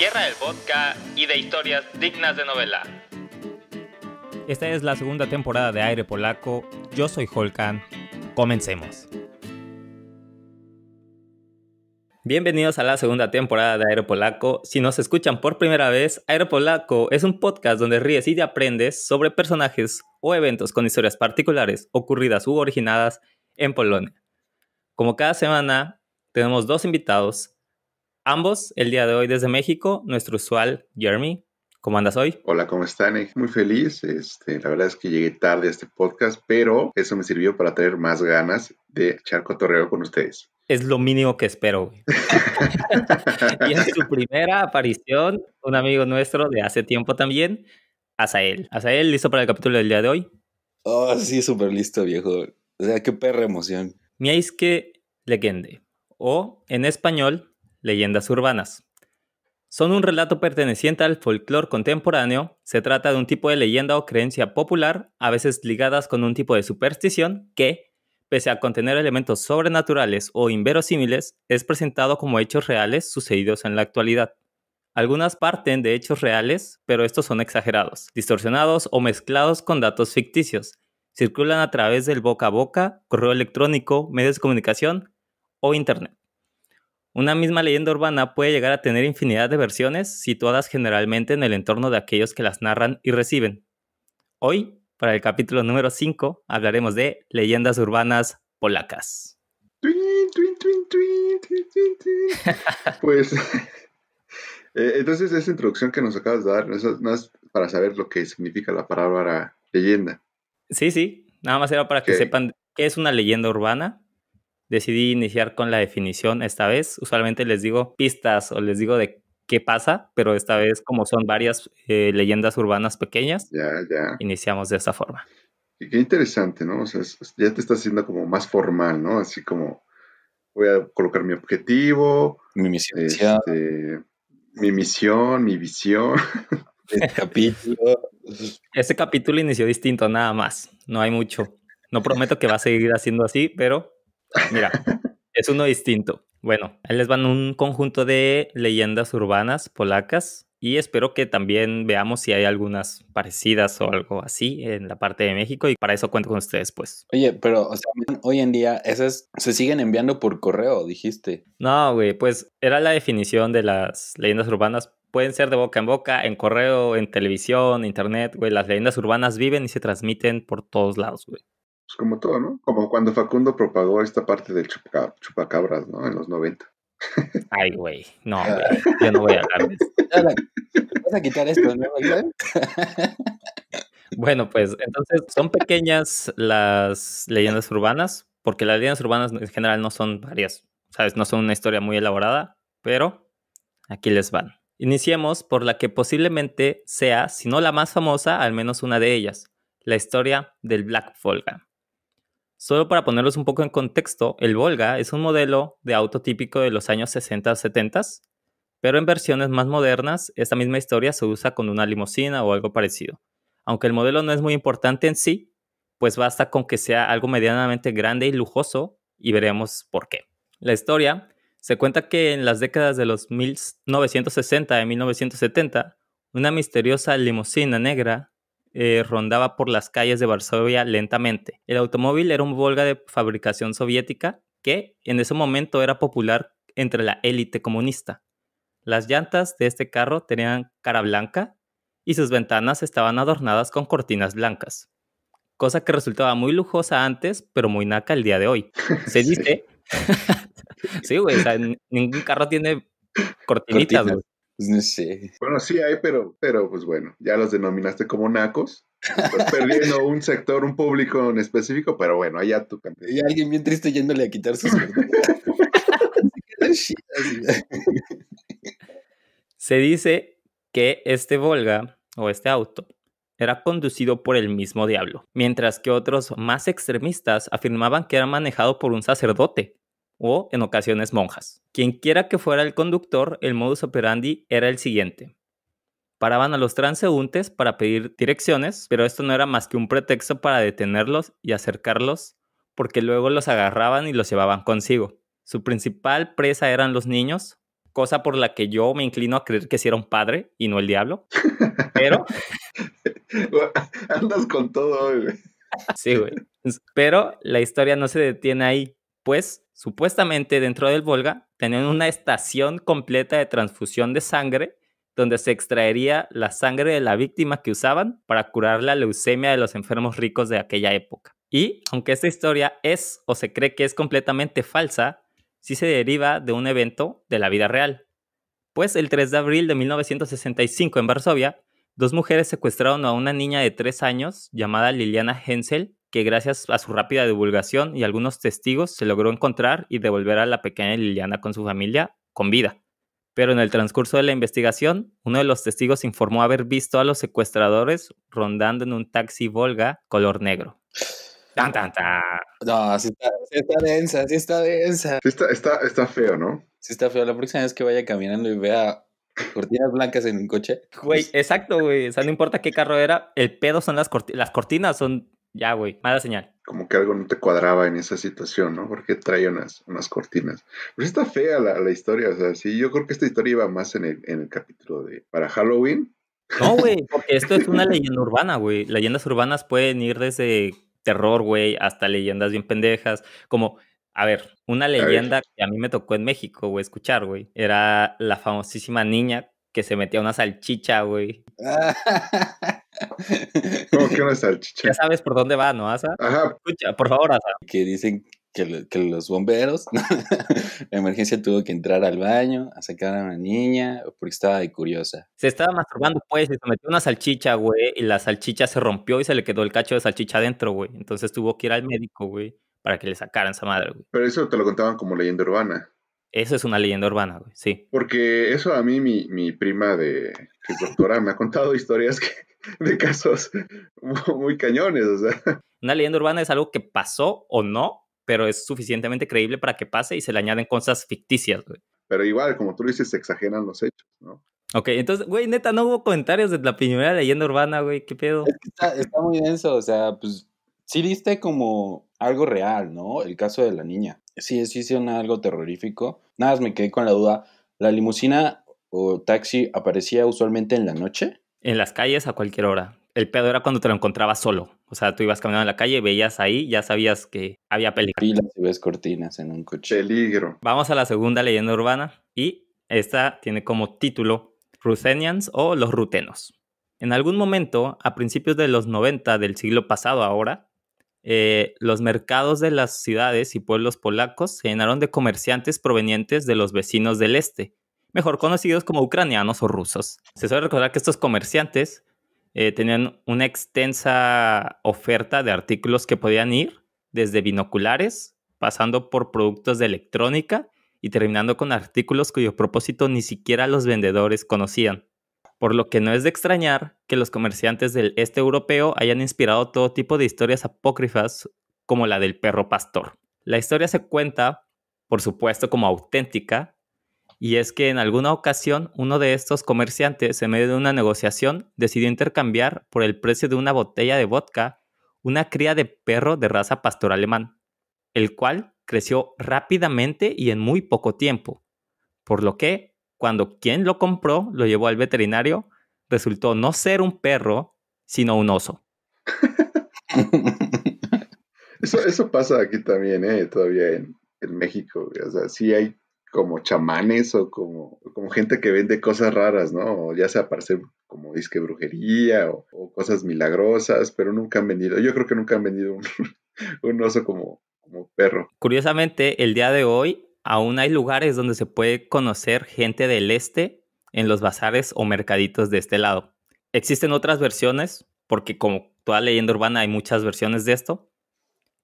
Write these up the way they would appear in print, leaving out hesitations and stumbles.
tierra del vodka y de historias dignas de novela. Esta es la segunda temporada de Aire Polaco. Yo soy Holkan. Comencemos. Bienvenidos a la segunda temporada de Aire Polaco. Si nos escuchan por primera vez, Aire Polaco es un podcast donde ríes y te aprendes sobre personajes o eventos con historias particulares, ocurridas u originadas en Polonia. Como cada semana, tenemos dos invitados. Ambos, el día de hoy desde México, nuestro usual Jeremy. ¿Cómo andas hoy? Hola, ¿cómo están? Muy feliz. La verdad es que llegué tarde a este podcast, pero eso me sirvió para tener más ganas de echar cotorreo con ustedes. Es lo mínimo que espero, güey. Y en su primera aparición, un amigo nuestro de hace tiempo también, Azael. Azael, ¿listo para el capítulo del día de hoy? Oh, sí, súper listo, viejo. O sea, qué perra emoción. Miejskie Legende, o en español, leyendas urbanas. Son un relato perteneciente al folclore contemporáneo. Se trata de un tipo de leyenda o creencia popular, a veces ligadas con un tipo de superstición que, pese a contener elementos sobrenaturales o inverosímiles, es presentado como hechos reales sucedidos en la actualidad. Algunas parten de hechos reales, pero estos son exagerados, distorsionados o mezclados con datos ficticios. Circulan a través del boca a boca, correo electrónico, medios de comunicación o internet. Una misma leyenda urbana puede llegar a tener infinidad de versiones, situadas generalmente en el entorno de aquellos que las narran y reciben. Hoy, para el capítulo número 5, hablaremos de leyendas urbanas polacas. Pues, entonces esa introducción que nos acabas de dar, eso no es para saber lo que significa la palabra leyenda. Sí, nada más era para que sepan qué es una leyenda urbana. Decidí iniciar con la definición esta vez. Usualmente les digo pistas o les digo de qué pasa, pero esta vez, como son varias leyendas urbanas pequeñas, iniciamos de esta forma. Qué interesante, ¿no? O sea, ya te estás haciendo como más formal, ¿no? Así como voy a colocar mi objetivo, mi misión, mi visión. Este capítulo inició distinto, nada más. No hay mucho. No prometo que va a seguir haciendo así, pero mira, es uno distinto. Bueno, ahí les van un conjunto de leyendas urbanas polacas y espero que también veamos si hay algunas parecidas o algo así en la parte de México, y para eso cuento con ustedes, pues. Oye, pero, o sea, hoy en día esas se siguen enviando por correo, dijiste. No, güey, pues era la definición de las leyendas urbanas. Pueden ser de boca en boca, en correo, en televisión, internet, güey. Las leyendas urbanas viven y se transmiten por todos lados, güey. Pues como todo, ¿no? Como cuando Facundo propagó esta parte del chupacabras, ¿no? En los 90. Ay, güey. No, güey. Yo no voy a hablar de eso. Vas a quitar esto, ¿no? Bueno, pues entonces son pequeñas las leyendas urbanas, porque las leyendas urbanas en general no son varias, ¿sabes? No son una historia muy elaborada, pero aquí les van. Iniciemos por la que posiblemente sea, si no la más famosa, al menos una de ellas, la historia del Black Volga. Solo para ponerlos un poco en contexto, el Volga es un modelo de auto típico de los años 60-70, pero en versiones más modernas, esta misma historia se usa con una limusina o algo parecido. Aunque el modelo no es muy importante en sí, pues basta con que sea algo medianamente grande y lujoso, y veremos por qué. La historia se cuenta que en las décadas de los 1960 y 1970, una misteriosa limusina negra rondaba por las calles de Varsovia lentamente. El automóvil era un Volga de fabricación soviética que en ese momento era popular entre la élite comunista. Las llantas de este carro tenían cara blanca y sus ventanas estaban adornadas con cortinas blancas, cosa que resultaba muy lujosa antes, pero muy naca el día de hoy. Se dice... Sí, güey, o sea, ningún carro tiene cortinitas, güey. Pues no sé. Bueno, sí hay, pero pues bueno, ya los denominaste como nacos. Estás perdiendo un sector, un público en específico, pero bueno, allá tú campeón. Y alguien bien triste yéndole a quitar sus Se dice que este Volga, o este auto, era conducido por el mismo diablo, mientras que otros más extremistas afirmaban que era manejado por un sacerdote, o en ocasiones monjas. Quienquiera que fuera el conductor, el modus operandi era el siguiente. Paraban a los transeúntes para pedir direcciones, pero esto no era más que un pretexto para detenerlos y acercarlos, porque luego los agarraban y los llevaban consigo. Su principal presa eran los niños, cosa por la que yo me inclino a creer que sí era un padre y no el diablo. Pero... Andas con todo hoy, güey. Sí, güey. Pero la historia no se detiene ahí, pues supuestamente dentro del Volga tenían una estación completa de transfusión de sangre donde se extraería la sangre de la víctima que usaban para curar la leucemia de los enfermos ricos de aquella época. Y aunque esta historia es o se cree que es completamente falsa, sí se deriva de un evento de la vida real. Pues el 3 de abril de 1965 en Varsovia, 2 mujeres secuestraron a una niña de 3 años llamada Liliana Hensel, que gracias a su rápida divulgación y algunos testigos se logró encontrar y devolver a la pequeña Liliana con su familia con vida. Pero en el transcurso de la investigación, uno de los testigos informó haber visto a los secuestradores rondando en un taxi Volga color negro. ¡Tan, tan, tan! No, sí está densa, sí está densa. Sí está feo, ¿no? Sí está feo. La próxima vez que vaya caminando y vea cortinas blancas en un coche. Güey, exacto, güey. O sea, no importa qué carro era, el pedo son las cortinas son... Ya, güey, mala señal. Como que algo no te cuadraba en esa situación, ¿no? Porque trae unas cortinas. Pues está fea la historia, o sea, sí, yo creo que esta historia iba más en el capítulo de para Halloween. No, güey, porque esto es una leyenda urbana, güey. Leyendas urbanas pueden ir desde terror, güey, hasta leyendas bien pendejas. Como, a ver, una leyenda que a mí me tocó en México, güey, escuchar, güey, era la famosísima niña que se metía una salchicha, güey. ¿Cómo que una salchicha? Ya sabes por dónde va, ¿no, Asa? Ajá. Escucha, por favor, Asa. Que dicen que los bomberos, la emergencia tuvo que entrar al baño a sacar a una niña porque estaba de curiosa. Se estaba masturbando, pues, y se metió una salchicha, güey, y la salchicha se rompió y se le quedó el cacho de salchicha adentro, güey. Entonces tuvo que ir al médico, güey, para que le sacaran esa madre, güey. Pero eso te lo contaban como leyenda urbana. Eso es una leyenda urbana, güey, sí. Porque eso a mí mi prima que es doctora me ha contado historias de casos muy cañones, o sea. Una leyenda urbana es algo que pasó o no, pero es suficientemente creíble para que pase y se le añaden cosas ficticias, güey. Pero igual, como tú dices, se exageran los hechos, ¿no? Ok, entonces, güey, neta, no hubo comentarios de la primera leyenda urbana, güey, ¿qué pedo? Es que está muy denso, o sea, pues sí diste como algo real, ¿no? El caso de la niña. Sí suena algo terrorífico. Nada más me quedé con la duda. ¿La limusina o taxi aparecía usualmente en la noche? En las calles a cualquier hora. El pedo era cuando te lo encontrabas solo. O sea, tú ibas caminando en la calle, veías ahí, ya sabías que había peligro. Pilas y ves cortinas en un coche. Peligro. Vamos a la segunda leyenda urbana y esta tiene como título Ruthenians o los rutenos. En algún momento, a principios de los 90 del siglo pasado ahora, los mercados de las ciudades y pueblos polacos se llenaron de comerciantes provenientes de los vecinos del este, mejor conocidos como ucranianos o rusos. Se suele recordar que estos comerciantes tenían una extensa oferta de artículos que podían ir desde binoculares, pasando por productos de electrónica y terminando con artículos cuyo propósito ni siquiera los vendedores conocían. Por lo que no es de extrañar que los comerciantes del este europeo hayan inspirado todo tipo de historias apócrifas como la del perro pastor. La historia se cuenta, por supuesto, como auténtica, y es que en alguna ocasión uno de estos comerciantes, en medio de una negociación, decidió intercambiar por el precio de una botella de vodka una cría de perro de raza pastor alemán, el cual creció rápidamente y en muy poco tiempo, por lo que cuando quien lo compró lo llevó al veterinario, resultó no ser un perro, sino un oso. Eso pasa aquí también, todavía en México. O sea, sí hay como chamanes o como gente que vende cosas raras, ¿no? O ya sea para hacer como disque brujería o cosas milagrosas, pero nunca han vendido. Yo creo que nunca han vendido un oso como perro. Curiosamente, el día de hoy aún hay lugares donde se puede conocer gente del este en los bazares o mercaditos de este lado. Existen otras versiones, porque como toda leyenda urbana hay muchas versiones de esto.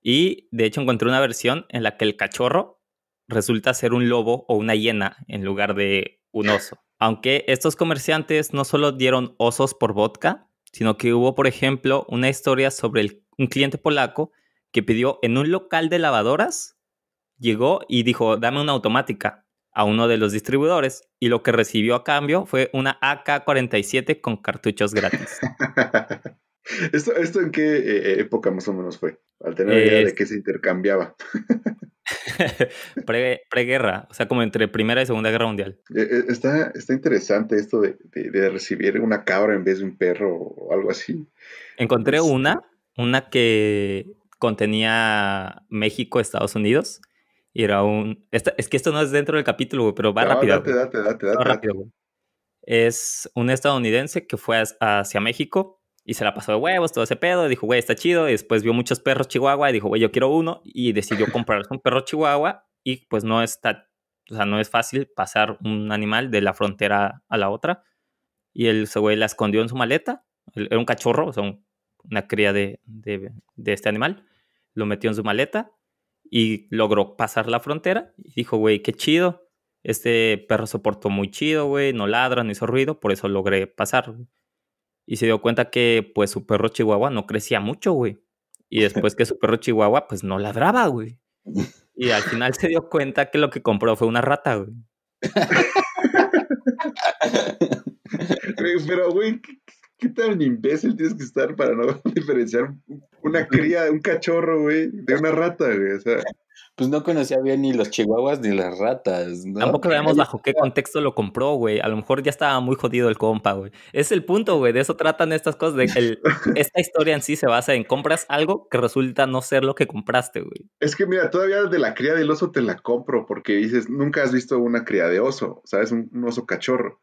Y de hecho encontré una versión en la que el cachorro resulta ser un lobo o una hiena en lugar de un oso. Aunque estos comerciantes no solo dieron osos por vodka, sino que hubo, por ejemplo, una historia sobre un cliente polaco que pidió en un local de lavadoras, llegó y dijo, dame una automática a uno de los distribuidores, y lo que recibió a cambio fue una AK-47 con cartuchos gratis. ¿Esto en qué época más o menos fue? Al tener idea de que se intercambiaba. Preguerra, o sea, como entre Primera y Segunda Guerra Mundial. Está interesante esto de recibir una cabra en vez de un perro o algo así. Encontré una que contenía México, Estados Unidos, y era es que esto no es dentro del capítulo, güey, pero va rápido. Date. Rápido, güey. Es un estadounidense que fue hacia México y se la pasó de huevos, todo ese pedo, dijo, güey, está chido, y después vio muchos perros chihuahua y dijo, güey, yo quiero uno, y decidió comprarse un perro chihuahua, y pues no es fácil pasar un animal de la frontera a la otra, y ese güey la escondió en su maleta, era un cachorro, o sea, una cría de este animal, lo metió en su maleta y logró pasar la frontera, y dijo, güey, qué chido, este perro se portó muy chido, güey, no ladra, no hizo ruido, por eso logré pasar, güey. Y se dio cuenta que, pues, su perro chihuahua no crecía mucho, güey. Y después que su perro chihuahua, pues, no ladraba, güey. Y al final se dio cuenta que lo que compró fue una rata, güey. Pero, güey, ¿qué tan imbécil tienes que estar para no diferenciar una cría, un cachorro, güey, de una rata, güey? O sea, Pues no conocía bien ni los chihuahuas ni las ratas, ¿no? Tampoco sabemos bajo qué contexto lo compró, güey. A lo mejor ya estaba muy jodido el compa, güey. Es el punto, güey. De eso tratan estas cosas. Esta historia en sí se basa en compras algo que resulta no ser lo que compraste, güey. es que mira, todavía de la cría del oso te la compro porque dices, nunca has visto una cría de oso, ¿sabes? Un oso cachorro.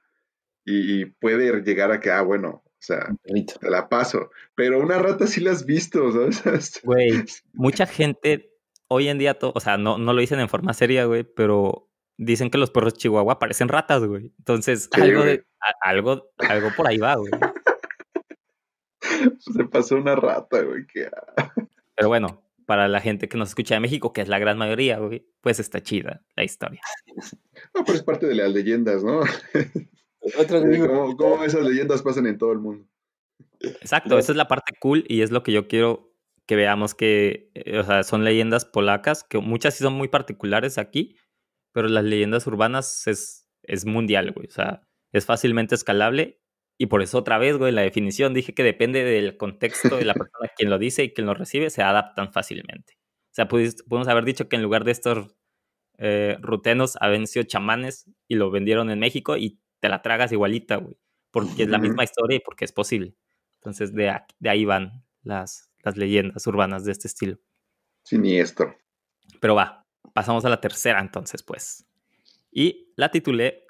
Y puede llegar a que, bueno, o sea, te la paso. Pero una rata sí la has visto, ¿sabes? Güey, mucha gente hoy en día, o sea, no lo dicen en forma seria, güey, pero dicen que los perros chihuahua parecen ratas, güey. Entonces, Sí, algo por ahí va, güey. Se pasó una rata, güey. Pero bueno, para la gente que nos escucha de México, que es la gran mayoría, güey, pues está chida la historia. No, pero es parte de las leyendas, ¿no? ¿Cómo esas leyendas pasan en todo el mundo? Exacto, esa es la parte cool y es lo que yo quiero que veamos que, o sea, son leyendas polacas, que muchas sí son muy particulares aquí, pero las leyendas urbanas es mundial, güey, o sea, es fácilmente escalable y por eso otra vez, güey, la definición dije que depende del contexto de la persona quien lo dice y quien lo recibe, se adaptan fácilmente. O sea, podemos haber dicho que en lugar de estos rutenos habían sido chamanes y lo vendieron en México y te la tragas igualita, güey, porque es la misma historia y porque es posible. Entonces, de ahí van las leyendas urbanas de este estilo. Siniestro. Pero pasamos a la tercera entonces, pues. Y la titulé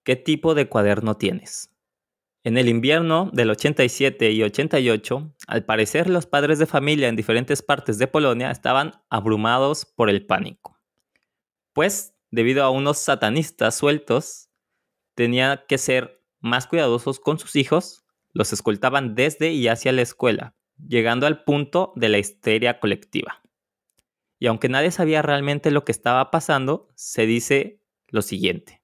¿Qué tipo de cuaderno tienes? En el invierno del 87 y 88, al parecer los padres de familia en diferentes partes de Polonia estaban abrumados por el pánico. Pues, debido a unos satanistas sueltos, tenían que ser más cuidadosos con sus hijos, los escoltaban desde y hacia la escuela, llegando al punto de la histeria colectiva. Y aunque nadie sabía realmente lo que estaba pasando, se dice lo siguiente.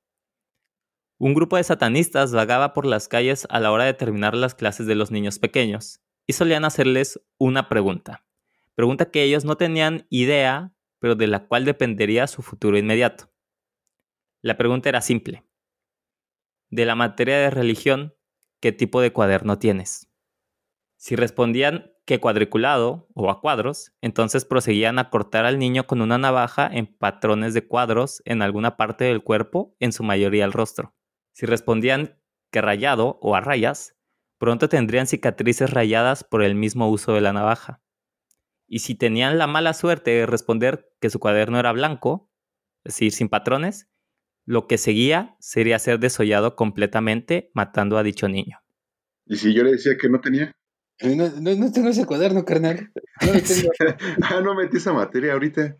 Un grupo de satanistas vagaba por las calles a la hora de terminar las clases de los niños pequeños y solían hacerles una pregunta. Pregunta que ellos no tenían idea, pero de la cual dependería su futuro inmediato. La pregunta era simple. De la materia de religión, ¿qué tipo de cuaderno tienes? Si respondían que cuadriculado o a cuadros, entonces proseguían a cortar al niño con una navaja en patrones de cuadros en alguna parte del cuerpo, en su mayoría el rostro. Si respondían que rayado o a rayas, pronto tendrían cicatrices rayadas por el mismo uso de la navaja. Y si tenían la mala suerte de responder que su cuaderno era blanco, es decir, sin patrones, lo que seguía sería ser desollado completamente, matando a dicho niño. ¿Y si yo le decía que no tenía? No tengo ese cuaderno, carnal. No metí esa materia ahorita.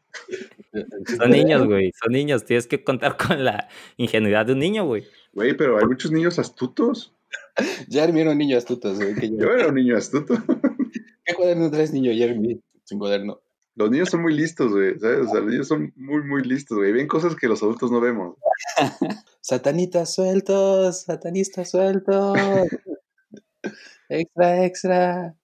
Son niños, güey, son niños. Tienes que contar con la ingenuidad de un niño, güey. Güey, pero hay muchos niños astutos. Jeremy era un niño astuto. Yo era un niño astuto. ¿Qué cuaderno traes, niño Jeremy? Sin cuaderno. Los niños son muy listos, güey, ¿sabes? O sea, los niños son muy, muy listos, güey. Ven cosas que los adultos no vemos. Satanistas sueltos, satanistas sueltos. Extra.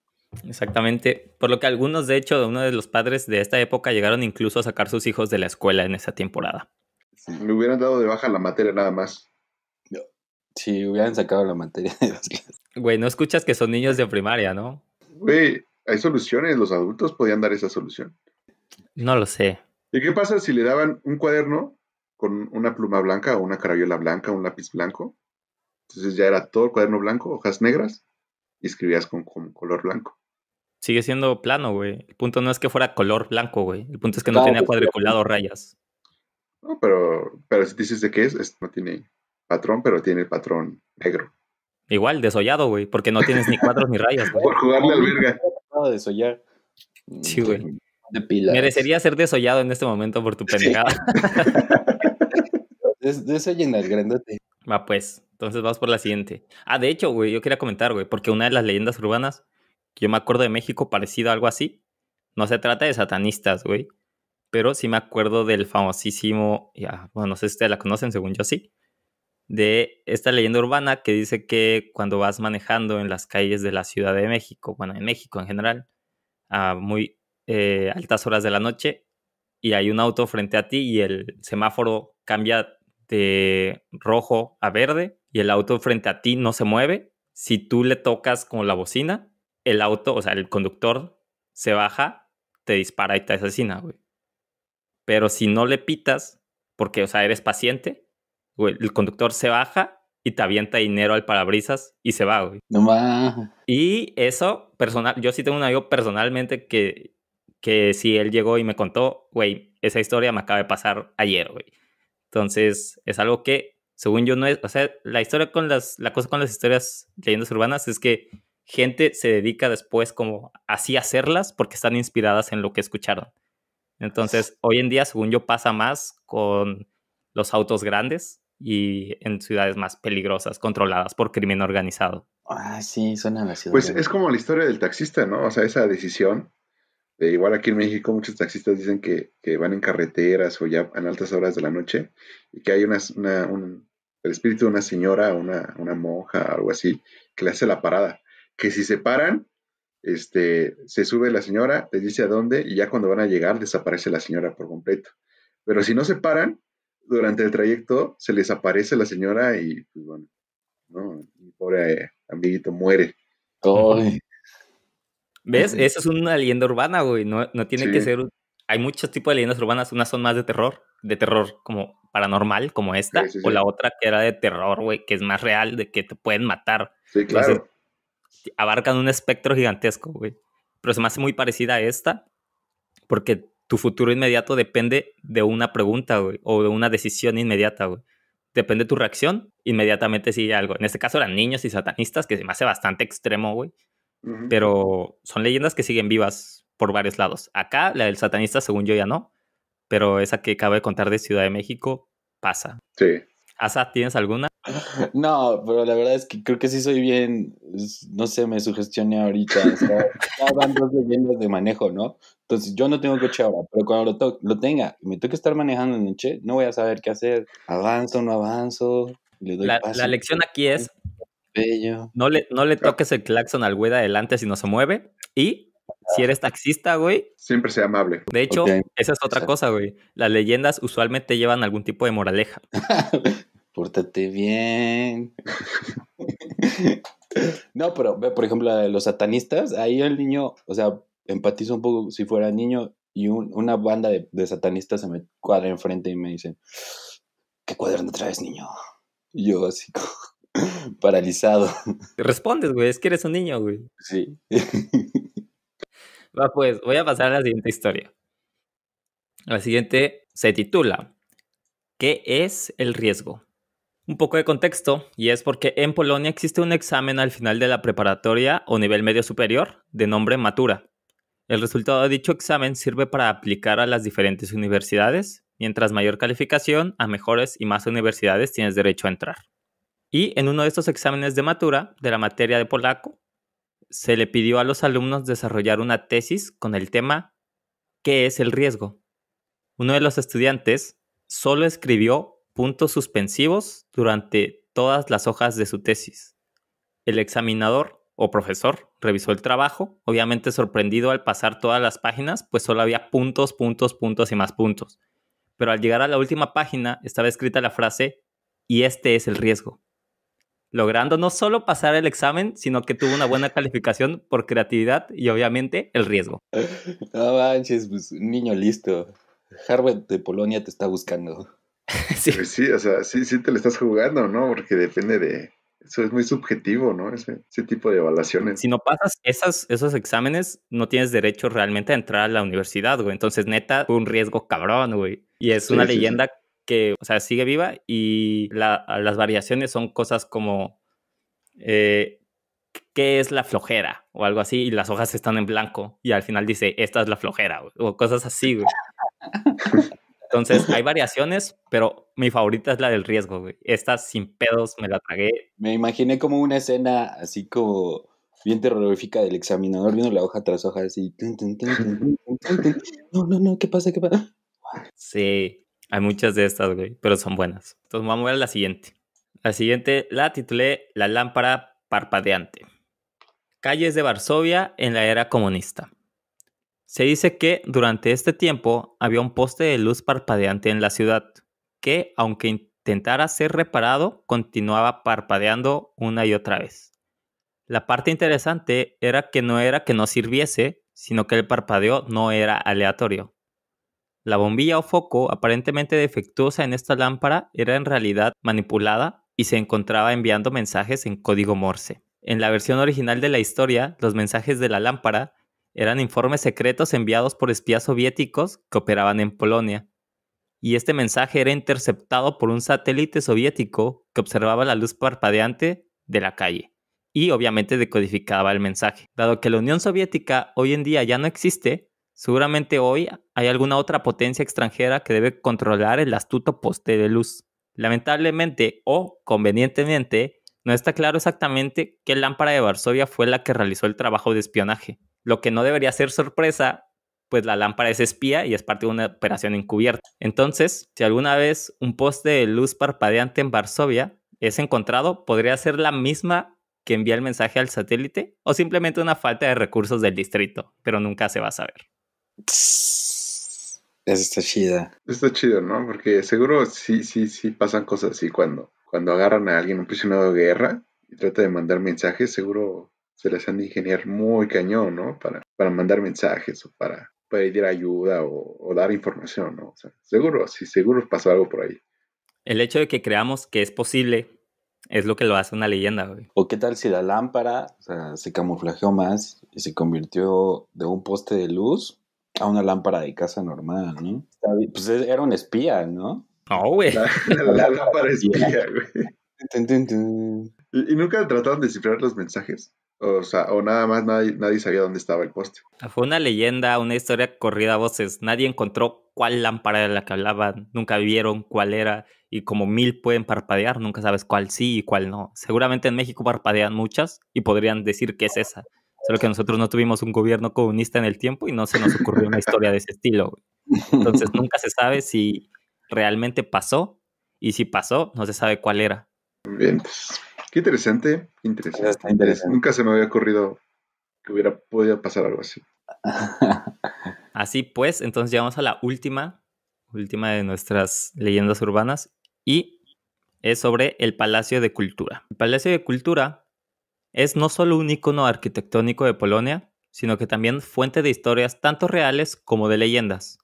Exactamente. Por lo que algunos, de hecho, uno de los padres de esta época llegaron incluso a sacar sus hijos de la escuela en esa temporada. Me hubieran dado de baja la materia nada más. Si hubieran sacado la materia de las clases. Güey, no escuchas que son niños de primaria, ¿no? Güey, hay soluciones. Los adultos podían dar esa solución. No lo sé. ¿Y qué pasa si le daban un cuaderno con una pluma blanca o una crayola blanca, un lápiz blanco? Entonces ya era todo el cuaderno blanco, hojas negras, y escribías con color blanco. Sigue siendo plano, güey. El punto no es que fuera color blanco, güey. El punto es que no Claro, tenía cuadriculado rayas. No, pero si dices de qué no tiene patrón, pero tiene el patrón negro. Igual, desollado, güey, porque no tienes ni cuadros ni rayas, güey. Por jugarle al verga. acabo de desollar. Sí, güey. De pilas. Merecería ser desollado en este momento por tu pendejada. Desollen al grandote. Va, pues. Entonces vamos por la siguiente. Ah, de hecho, güey, yo quería comentar, güey, porque una de las leyendas urbanas que yo me acuerdo de México parecido a algo así, no se trata de satanistas, güey, pero sí me acuerdo del famosísimo, ya, bueno, no sé si ustedes la conocen, según yo sí, de esta leyenda urbana que dice que cuando vas manejando en las calles de la Ciudad de México, bueno, en México en general, a muy altas horas de la noche, y hay un auto frente a ti y el semáforo cambia de rojo a verde y el auto frente a ti no se mueve, si tú le tocas con la bocina, el auto, o sea, el conductor se baja, te dispara y te asesina, güey. Pero si no le pitas, porque, o sea, eres paciente, güey, el conductor se baja y te avienta dinero al parabrisas y se va, güey. No más. Y eso, personal, yo sí tengo un amigo personalmente que si él llegó y me contó, güey, esa historia me acaba de pasar ayer, güey. Entonces, es algo que, según yo, no es, o sea, la cosa con las historias, leyendas urbanas, es que gente se dedica después como así a hacerlas porque están inspiradas en lo que escucharon. Entonces, hoy en día, según yo, pasa más con los autos grandes y en ciudades más peligrosas, controladas por crimen organizado. Ah, sí, suena a la ciudad. Pues es como la historia del taxista, ¿no? O sea, esa decisión. Igual aquí en México muchos taxistas dicen que van en carreteras o ya en altas horas de la noche y que hay el espíritu de una señora, una monja, algo así, que le hace la parada. Que si se paran, se sube la señora, les dice a dónde y ya cuando van a llegar desaparece la señora por completo. Pero si no se paran, durante el trayecto se les aparece la señora y pues bueno, ¿no? Mi pobre amiguito muere. Ay, ¿Ves? Eso es una leyenda urbana, güey. No tiene Sí, que ser. Hay muchos tipos de leyendas urbanas. Unas son más de terror como paranormal, como esta, sí, o sí. la otra que era de terror, güey, que es más real, de que te pueden matar. Sí, Entonces, claro. abarcan un espectro gigantesco, güey. Pero se me hace muy parecida a esta, porque tu futuro inmediato depende de una pregunta, güey, o de una decisión inmediata, güey. Depende de tu reacción, inmediatamente sigue algo. En este caso eran niños y satanistas, que se me hace bastante extremo, güey. Ujú. Pero son leyendas que siguen vivas por varios lados. Acá, la del satanista, según yo, ya no. Pero esa que acabo de contar de Ciudad de México, pasa. Sí. ¿Asa, tienes alguna? no, pero la verdad es que creo que sí soy bien, no sé, me sugestioné ahorita. O sea, ya van dos leyendas de manejo, ¿no? Entonces yo no tengo coche ahora, pero cuando lo tenga y me toque estar manejando en noche, no voy a saber qué hacer. Avanzo, no avanzo, le doy paso. La lección aquí es, Bello. no le Ah, toques el claxon al güey de adelante si no se mueve. Y si eres taxista, güey, siempre sea amable. de hecho, Ok. esa es otra cosa, güey. Las leyendas usualmente llevan algún tipo de moraleja. Pórtate bien. No, pero ve, por ejemplo, la de los satanistas, ahí el niño, o sea, empatizo un poco si fuera niño y una banda de satanistas se me cuadra enfrente y me dicen, ¿qué cuaderno traes, niño? Y yo así como paralizado. Respondes, güey, es que eres un niño, güey. Sí. Va, pues, voy a pasar a la siguiente historia. La siguiente se titula ¿Qué es el riesgo? Un poco de contexto, y es porque en Polonia existe un examen al final de la preparatoria o nivel medio superior de nombre Matura. El resultado de dicho examen sirve para aplicar a las diferentes universidades. Mientras mayor calificación, a mejores y más universidades tienes derecho a entrar. Y en uno de estos exámenes de Matura, de la materia de polaco, se le pidió a los alumnos desarrollar una tesis con el tema ¿qué es el riesgo? Uno de los estudiantes solo escribió puntos suspensivos durante todas las hojas de su tesis. El examinador o profesor revisó el trabajo, obviamente sorprendido al pasar todas las páginas, pues solo había puntos, puntos, puntos y más puntos. Pero al llegar a la última página estaba escrita la frase y este es el riesgo, logrando no solo pasar el examen, sino que tuvo una buena calificación por creatividad y obviamente el riesgo. No manches, pues un niño listo. Harvard de Polonia te está buscando. Sí. Pues sí, o sea, sí te lo estás jugando, ¿no? Porque depende de... Eso es muy subjetivo, ¿no? Ese tipo de evaluaciones. Si no pasas esos exámenes, no tienes derecho realmente a entrar a la universidad, güey. Entonces, neta, fue un riesgo cabrón, güey. Y es una Sí, sí. leyenda que, o sea, sigue viva y las variaciones son cosas como ¿qué es la flojera? O algo así, y las hojas están en blanco y al final dice, esta es la flojera, güey, o cosas así, güey. Entonces, hay variaciones, pero mi favorita es la del riesgo, güey. Esta sin pedos me la tragué. Me imaginé como una escena así como bien terrorífica del examinador viendo la hoja tras hoja así. Tun, tun, tun, tun, tun, tun, tun. No, ¿qué pasa? ¿Qué pasa? Sí, hay muchas de estas, güey, pero son buenas. Entonces, vamos a ver la siguiente. La siguiente la titulé La lámpara parpadeante. Calles de Varsovia en la era comunista. Se dice que durante este tiempo había un poste de luz parpadeante en la ciudad, que, aunque intentara ser reparado, continuaba parpadeando una y otra vez. La parte interesante era que no sirviese, sino que el parpadeo no era aleatorio. La bombilla o foco aparentemente defectuosa en esta lámpara era en realidad manipulada y se encontraba enviando mensajes en código Morse. En la versión original de la historia, los mensajes de la lámpara eran informes secretos enviados por espías soviéticos que operaban en Polonia. Y este mensaje era interceptado por un satélite soviético que observaba la luz parpadeante de la calle. Y obviamente decodificaba el mensaje. Dado que la Unión Soviética hoy en día ya no existe, seguramente hoy hay alguna otra potencia extranjera que debe controlar el astuto poste de luz. Lamentablemente o convenientemente, no está claro exactamente qué lámpara de Varsovia fue la que realizó el trabajo de espionaje. Lo que no debería ser sorpresa, pues la lámpara es espía y es parte de una operación encubierta. Entonces, si alguna vez un poste de luz parpadeante en Varsovia es encontrado, podría ser la misma que envía el mensaje al satélite o simplemente una falta de recursos del distrito, pero nunca se va a saber. Esa está chida. Está chido, ¿no? Porque seguro sí pasan cosas así cuando agarran a alguien, un prisionero de guerra, y trata de mandar mensajes, seguro se les han de ingeniar muy cañón, ¿no? Para mandar mensajes o para pedir ayuda o dar información, ¿no? O sea, seguro pasó algo por ahí. El hecho de que creamos que es posible es lo que lo hace una leyenda, güey. ¿O qué tal si la lámpara, o sea, se camuflajeó más y se convirtió de un poste de luz a una lámpara de casa normal, ¿no? Pues era un espía, ¿no? No, güey. La lámpara espía, güey. Tun, tun, tun. ¿Y nunca trataron de descifrar los mensajes? O sea, o nada más nadie sabía dónde estaba el poste. Fue una leyenda, una historia corrida a voces. Nadie encontró cuál lámpara era la que hablaban, nunca vieron cuál era, y como 1000 pueden parpadear, nunca sabes cuál sí y cuál no. Seguramente en México parpadean muchas y podrían decir que es esa. Solo que nosotros no tuvimos un gobierno comunista en el tiempo y no se nos ocurrió una historia de ese estilo, güey. Entonces nunca se sabe si realmente pasó, y si pasó, no se sabe cuál era. Bien, pues, qué interesante, interesante. Está interesante. Nunca se me había ocurrido que hubiera podido pasar algo así. Así pues, entonces llegamos a la última de nuestras leyendas urbanas, y es sobre el Palacio de Cultura. El Palacio de Cultura es no solo un icono arquitectónico de Polonia, sino que también fuente de historias tanto reales como de leyendas.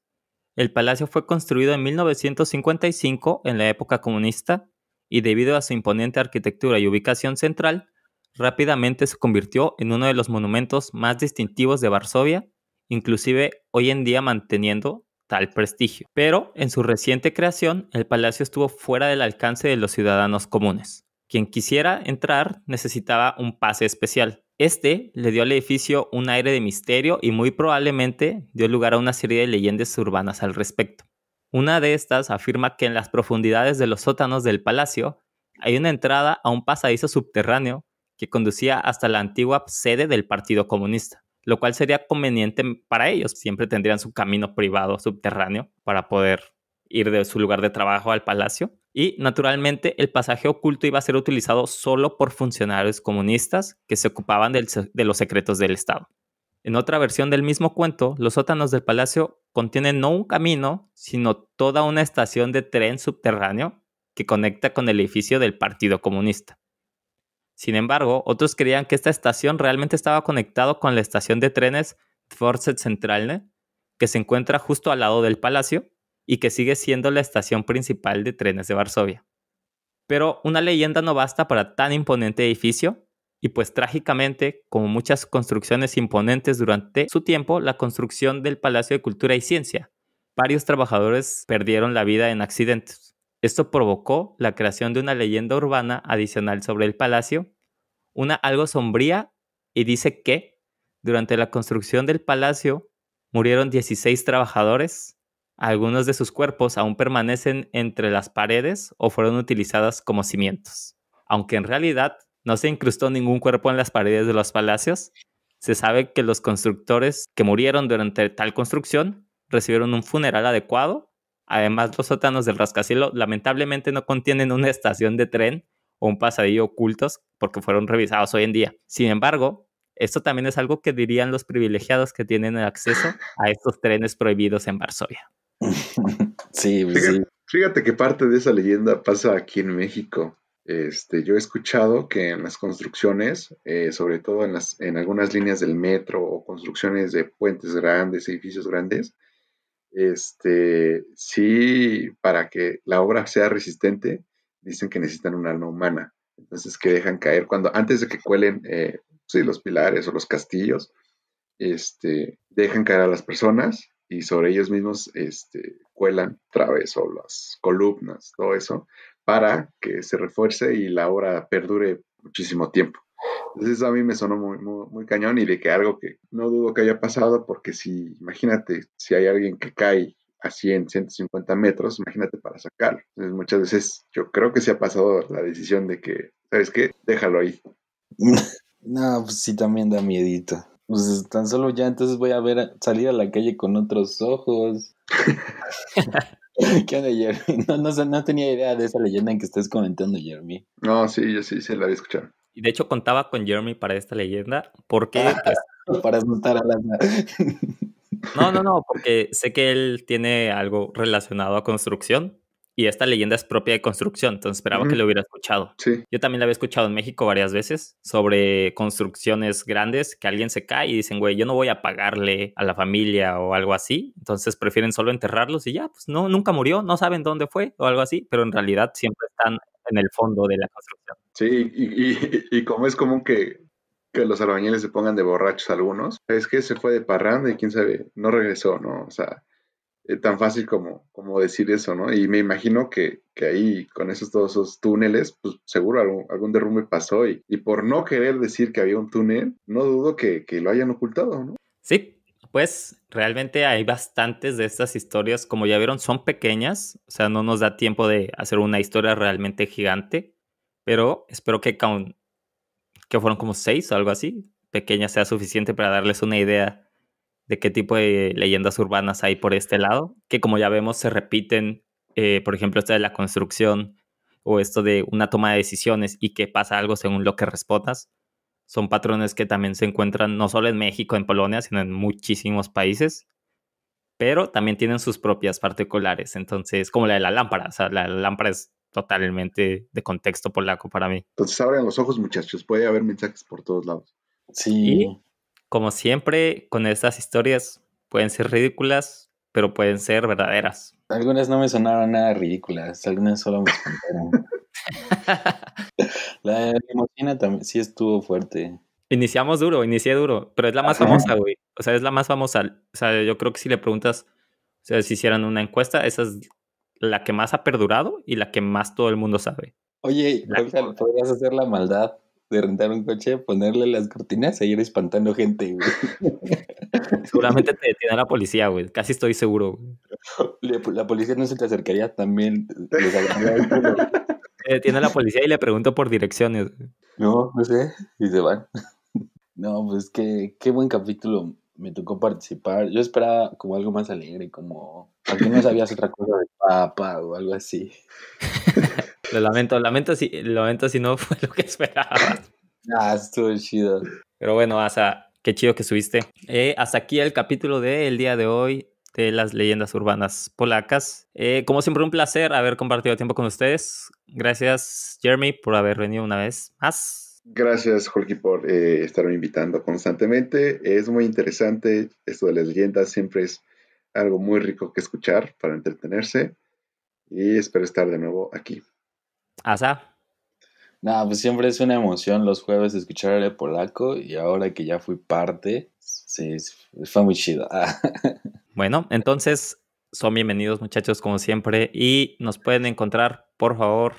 El palacio fue construido en 1955 en la época comunista y debido a su imponente arquitectura y ubicación central, rápidamente se convirtió en uno de los monumentos más distintivos de Varsovia, inclusive hoy en día manteniendo tal prestigio. Pero en su reciente creación, el palacio estuvo fuera del alcance de los ciudadanos comunes. Quien quisiera entrar necesitaba un pase especial. Este le dio al edificio un aire de misterio y muy probablemente dio lugar a una serie de leyendas urbanas al respecto. Una de estas afirma que en las profundidades de los sótanos del palacio hay una entrada a un pasadizo subterráneo que conducía hasta la antigua sede del Partido Comunista, lo cual sería conveniente para ellos. Siempre tendrían su camino privado subterráneo para poder ir de su lugar de trabajo al palacio. Y naturalmente el pasaje oculto iba a ser utilizado solo por funcionarios comunistas que se ocupaban de los secretos del Estado. En otra versión del mismo cuento, los sótanos del palacio contienen no un camino, sino toda una estación de tren subterráneo que conecta con el edificio del Partido Comunista. Sin embargo, otros creían que esta estación realmente estaba conectada con la estación de trenes Dworzec Centralny, que se encuentra justo al lado del palacio, y que sigue siendo la estación principal de trenes de Varsovia. Pero una leyenda no basta para tan imponente edificio, y pues trágicamente, como muchas construcciones imponentes durante su tiempo, la construcción del Palacio de Cultura y Ciencia, varios trabajadores perdieron la vida en accidentes. Esto provocó la creación de una leyenda urbana adicional sobre el palacio, una algo sombría, y dice que durante la construcción del palacio murieron 16 trabajadores. Algunos de sus cuerpos aún permanecen entre las paredes o fueron utilizadas como cimientos. Aunque en realidad no se incrustó ningún cuerpo en las paredes de los palacios, se sabe que los constructores que murieron durante tal construcción recibieron un funeral adecuado. Además, los sótanos del rascacielos lamentablemente no contienen una estación de tren o un pasadillo ocultos porque fueron revisados hoy en día. Sin embargo, esto también es algo que dirían los privilegiados que tienen el acceso a estos trenes prohibidos en Varsovia. Sí, pues sí. Fíjate que parte de esa leyenda pasa aquí en México. Yo he escuchado que en las construcciones, sobre todo en algunas líneas del metro o construcciones de puentes grandes, edificios grandes, sí, para que la obra sea resistente, dicen que necesitan un alma humana. Entonces que dejan caer antes de que cuelen, sí, los pilares o los castillos, dejan caer a las personas y sobre ellos mismos, cuelan otra vez o las columnas, todo eso, para que se refuerce y la obra perdure muchísimo tiempo. Entonces a mí me sonó muy, muy, muy cañón y de que algo que no dudo que haya pasado, porque si, imagínate, si hay alguien que cae a 100, 150 metros, imagínate para sacarlo. Entonces muchas veces yo creo que se ha pasado la decisión de que, ¿sabes qué? Déjalo ahí. No, pues sí, también da miedito. Pues tan solo ya entonces voy a salir a la calle con otros ojos. ¿Qué onda, Jeremy? No tenía idea de esa leyenda en que estás comentando, Jeremy. No, sí, yo sí se la había escuchado. Y de hecho contaba con Jeremy para esta leyenda porque pues, para asustar a la... No, porque sé que él tiene algo relacionado a construcción y esta leyenda es propia de construcción, entonces esperaba que lo hubiera escuchado. Sí. Yo también la había escuchado en México varias veces sobre construcciones grandes que alguien se cae y dicen, güey, yo no voy a pagarle a la familia o algo así, entonces prefieren solo enterrarlos y ya, pues no, nunca murió, no saben dónde fue o algo así, pero en realidad siempre están en el fondo de la construcción. Sí, y como es común que los albañiles se pongan de borrachos algunos, es que se fue de parranda y quién sabe, no regresó, ¿no? O sea, tan fácil como decir eso, ¿no? Y me imagino que ahí, con todos esos túneles, pues seguro algún derrumbe pasó y por no querer decir que había un túnel, no dudo que lo hayan ocultado, ¿no? Sí, pues realmente hay bastantes de estas historias, como ya vieron, son pequeñas, o sea, no nos da tiempo de hacer una historia realmente gigante, pero espero que fueron como 6 o algo así, pequeña sea suficiente para darles una idea de qué tipo de leyendas urbanas hay por este lado, que como ya vemos se repiten, por ejemplo, esta de la construcción o esto de una toma de decisiones y que pasa algo según lo que respondas. Son patrones que también se encuentran no solo en México, en Polonia, sino en muchísimos países, pero también tienen sus propias particulares. Entonces, como la de la lámpara, o sea, la lámpara es totalmente de contexto polaco para mí. Entonces abran los ojos, muchachos, puede haber mensajes por todos lados. Sí. Y como siempre, con estas historias pueden ser ridículas, pero pueden ser verdaderas. Algunas no me sonaron nada ridículas, algunas solo me espantaron. La limusina también sí estuvo fuerte. Inicié duro, pero es la más famosa, güey. O sea, es la más famosa. O sea, yo creo que si le preguntas, o sea, si hicieran una encuesta, esa es la que más ha perdurado y la que más todo el mundo sabe. Oye, ahorita podrías hacer la maldad de rentar un coche, ponerle las cortinas e ir espantando gente, güey. Seguramente te detiene la policía, güey. Casi estoy seguro, güey. La policía no se te acercaría también. Les agarraría Te detiene la policía y le pregunto por direcciones. No sé. Y se van. No, pues qué buen capítulo me tocó participar. Yo esperaba como algo más alegre, como aunque no sabías otra cosa de papa o algo así. Lo lamento si no fue lo que esperaba. Estuvo chido. Pero bueno, Asa, qué chido que subiste. Hasta aquí el capítulo del día de hoy de las leyendas urbanas polacas. Como siempre, un placer haber compartido tiempo con ustedes. Gracias, Jeremy, por haber venido una vez más. Gracias, Jorge, por estarme invitando constantemente. Es muy interesante esto de las leyendas, siempre es algo muy rico que escuchar para entretenerse y espero estar de nuevo aquí. Asa. No, pues siempre es una emoción los jueves escuchar Aire Polaco y ahora que ya fui parte, sí, fue muy chido. Bueno, entonces son bienvenidos muchachos como siempre y nos pueden encontrar, por favor,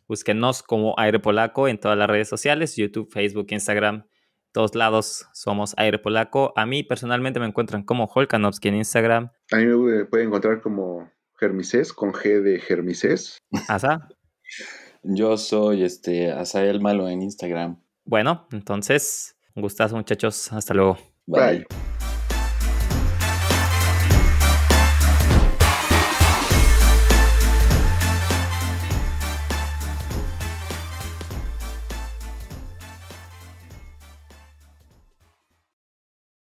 búsquenos como Aire Polaco en todas las redes sociales, YouTube, Facebook, Instagram, todos lados somos Aire Polaco. A mí personalmente me encuentran como Holkanovsky en Instagram. A mí me pueden encontrar como Germisés, con G de Germisés. Asa. Yo soy Asael Malo en Instagram. Bueno, entonces, un gustazo muchachos, hasta luego. Bye. Bye.